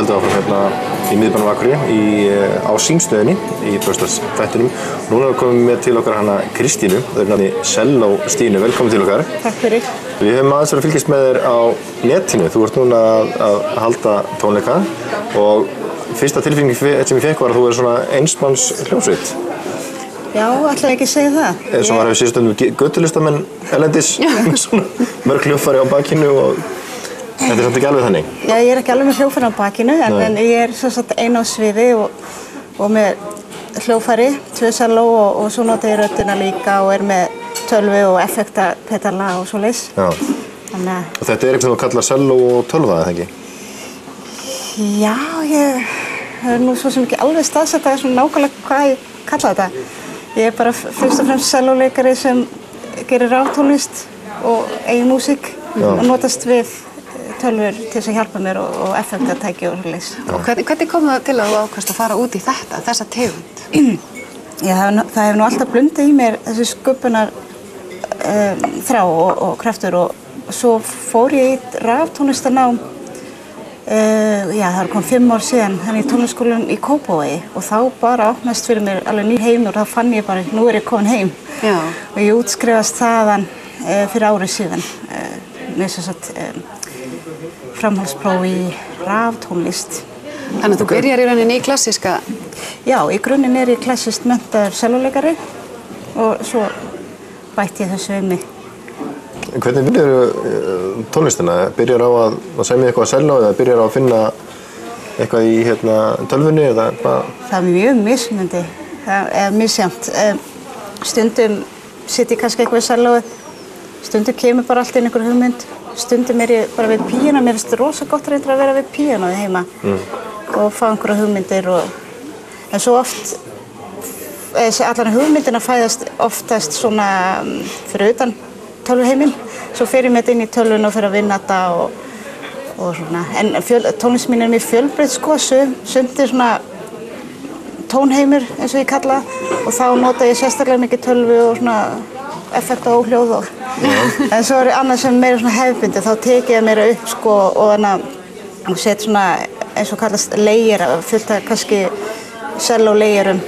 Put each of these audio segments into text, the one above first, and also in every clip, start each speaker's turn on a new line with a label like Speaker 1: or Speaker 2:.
Speaker 1: höldum áfram hérna í miðbænum Akureyri á Símstöðinni í föstudagsþættinum. Núna erum við komið með til okkar hana Kristínu, þau eru nafni Selló Stínu, velkomin til okkar.
Speaker 2: Takk fyrir.
Speaker 1: Við höfum aðeins verið að fylgjast með þér á netinu, þú ert núna að halda tónleika og fyrsta tilfinning sem ég fekk var að þú er svona einsmanns hljómsveit.
Speaker 2: Já, ætlaði ekki að segja það.
Speaker 1: Svo var við síðust göttulistamenn erlendis, svona mörg hljóðfæri á bakinu og þetta er samt ekki alveg þannig.
Speaker 2: Já, ég er ekki alveg með hljóðfæri á bakinu, en ég er svo sagt ein á sviði og með hljóðfæri, 2 selló og svo nota ég röddina líka og er með tölvu og effektapedala og svoleiðis.
Speaker 1: Já. Og þetta er eitthvað sem þú kallar selló og tölva, eða ekki?
Speaker 2: Já, ég er nú svo sem ekki alveg staðsett að svona nákvæmlega hvað ég kalla þetta. Ég er bara fyrst og fremst sellóleikari sem gerir raftónlist og eigin músík og notast við tölvur til þess að hjálpa mér og effektatæki og svoleiðis.
Speaker 3: Hvernig kom það til að þú ákvaðst að fara út í þessa tegund?
Speaker 2: Já, það hefur nú alltaf blundið í mér þessi sköpunar þrá og kraftur og svo fór ég í raftónlistarnám. Já, það kom 5 ár síðan þannig í tónlistarskólanum í Kópavogi og þá bara opnaðist fyrir mér alveg nýr heimur og þá fann ég bara, nú er ég komin heim.
Speaker 3: Já.
Speaker 2: Og ég útskrifast þaðan fyrir ári síðan með sem sagt framhaldspróf í raftónlist.
Speaker 3: Þannig að þú byrjar í rauninni í klassíska?
Speaker 2: Já, í grunninn er ég klassískt menntaður sellóleikari og svo bætti ég þessu við mig.
Speaker 1: Hvernig byrjar tónlistina? Byrjar á að semja eitthvað að selló eða byrjar á að finna eitthvað í tölvunni eða hvað?
Speaker 2: Það er mjög mismunandi, það er misjafnt. Stundum sit ég kannski eitthvað í sellói, stundum kemur bara allt inn einhver hugmynd, stundum er ég bara við píanó, mér finnst rosa gott reyndar að vera við píanóið heima og fá einhverja hugmyndir en svo oft, allar hugmyndina fæðast oftast svona fyrir utan tölvuheiminn, svo fer ég með þetta inn í tölvun og fer að vinna þetta og svona. En tónlist mín er mjög fjölbreytt sko, sumt er svona tónheimur eins og ég kalla og þá nota ég sérstaklega mikið tölvu og svona effekta og hljóð en svo er annað sem meira svona hefðbundið, þá tek ég meira upp sko og set svona eins og kallast layer, fullt af kannski selló layerum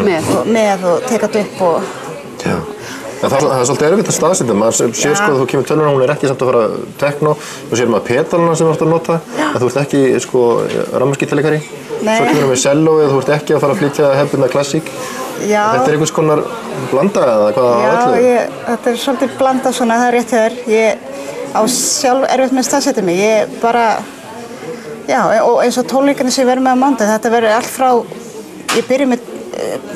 Speaker 2: með og tek þetta upp og
Speaker 1: Það er svolítið erfitt að staðsetja, maður sér sko að þú kemur tölvuna, hún er ekki samt að fara techno, þú sér maður pedalana sem þú ert að nota, en þú ert ekki sko rammaskítalegari, svo kemur með sellóið, þú ert ekki að fara að flytja hefðbundna klassík.
Speaker 2: Já.
Speaker 1: Þetta er einhvers konar blanda eða hvað á öllu?
Speaker 2: Já, þetta er svolítið blanda svona, það er rétt hjá þér. Ég á sjálf erfitt með að staðsetja mig, ég bara, já, og eins og tónleikarnir sem ég verður með á mánudag, þetta verður allt frá, ég byrja með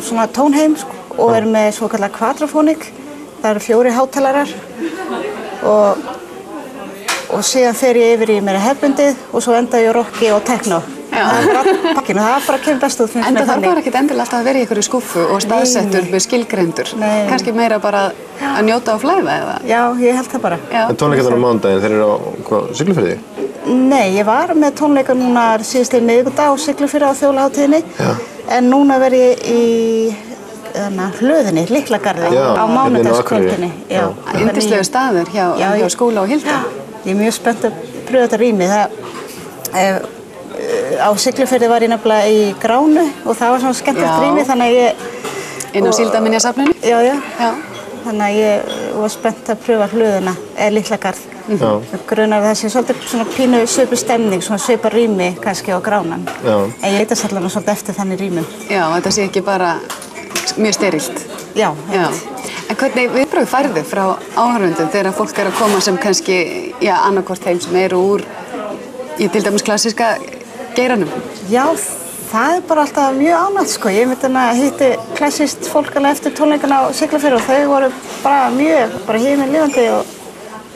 Speaker 2: svona tónheim sko, og er með svo kallað quadrafónik. Það eru 4 hátalarar og síðan fer ég yfir í meira hefðbundið og svo enda ég á rocki og techno. Það er bara pakkinu, það bara kemur best út.
Speaker 3: En það þarf bara ekkert endilega alltaf að vera í einhverju skúffu og staðsettur með skilgreindur. Kannski meira bara að njóta og flæða eða?
Speaker 2: Já, ég held það bara.
Speaker 1: En tónleikarnir á mánudaginn, þeir eru á Siglufirði?
Speaker 2: Nei, ég var með tónleikar núna síðastliðinn miðvikudag á Siglufirði á Þjóðhátíðinni. En núna verð ég í hlöðinni, Liklagarði á mánudagskvöldinni.
Speaker 3: Yndislegu staður hjá Skúla og Hilda.
Speaker 2: Ég er mjög spennt að pröfa þetta rými. Á Siglufirði var ég nefnilega í Gránu og það var svona skemmtilegt rými þannig að ég...
Speaker 3: Inn á Síldarminjasafninu?
Speaker 2: Já. Þannig að ég var spennt að pröfa hlöðina, eða Liklagarð. Grunar það sé svolítið svona pínu svipuð stemning, svona svipað rými kannski á Gránan. En ég leitast allavega svolítið eftir þannig rýmum.
Speaker 3: Já, þetta sé ekki bara mjög sterilt.
Speaker 2: Já.
Speaker 3: En hvernig viðbrögð færðu frá áhorfendum þegar fólk er að koma sem kannski, annarkvort þeim sem eru úr í til dæmis klassíska geiranum? Já,
Speaker 2: það er bara alltaf mjög ánægt sko. Ég hitti klassískt fólk alveg eftir tónleikana á Siglufirði og þau voru bara himinlifandi og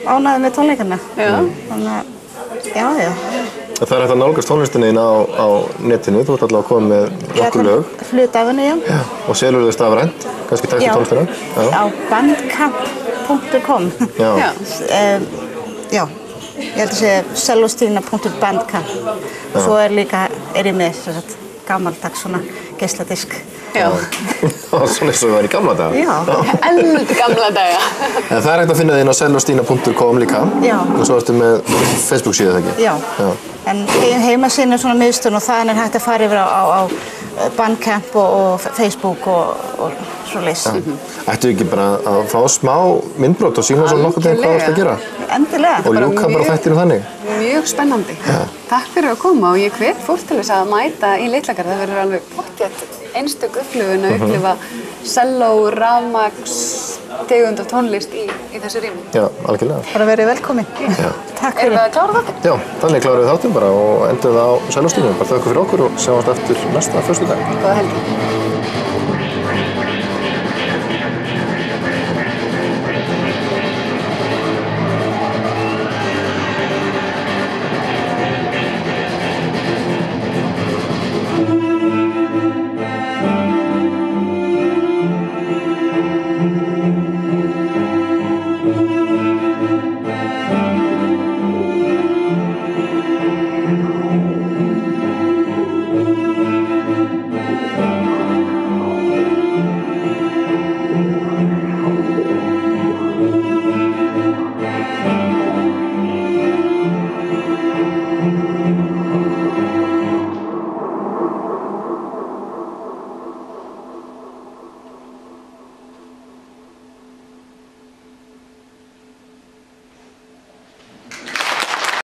Speaker 2: ánægði með tónleikana. Þannig að, já.
Speaker 1: Það er hægt að nálgast tónlistinni inn á netinu, þú ert alltaf að koma með nokkur lög.
Speaker 2: Hluti af henni, já.
Speaker 1: Og selur þau stafrænt, kannski tæktu tónlistina?
Speaker 2: Já, á bandcamp.com. Já, ég held að segja sellostina.bandcamp. Svo er ég með gamaldags svona geisladisk.
Speaker 3: Já.
Speaker 1: Svona eins og við varum í gamla daga.
Speaker 2: Já.
Speaker 3: Eldi gamla daga.
Speaker 1: En það hægt að finna þið inn á sellostina.com líka.
Speaker 2: Já.
Speaker 1: Og svo ertu með Facebook síðu, það ekki?
Speaker 2: Já. En heimasíðan svona miðstöðin og þaðan hægt að fara yfir á Bandcamp og Facebook og svoleiðis.
Speaker 1: Ættu ekki bara að fá smá myndbrot og sína svona nokkuð hvað þú ert að gera?
Speaker 2: Endilega.
Speaker 1: Og ljúka bara þættinu þannig?
Speaker 3: Mjög spennandi. Takk fyrir að koma og ég hvet fólk til þess að mæta í Litlagarð. Það verður alveg pottþétt einstök upplifun að upplifa selló, rafmagns, tegund og tónlist í þessu rými.
Speaker 1: Já, algjörlega.
Speaker 2: Bara verið velkomin. Takk fyrir.
Speaker 3: Erum við að klára þáttinn?
Speaker 1: Já, þannig klárum við þáttinn bara og endum það á sellóstínu. Bara þakka fyrir okkur og sjáumst eftir næsta föstudag.
Speaker 3: Góða helgi.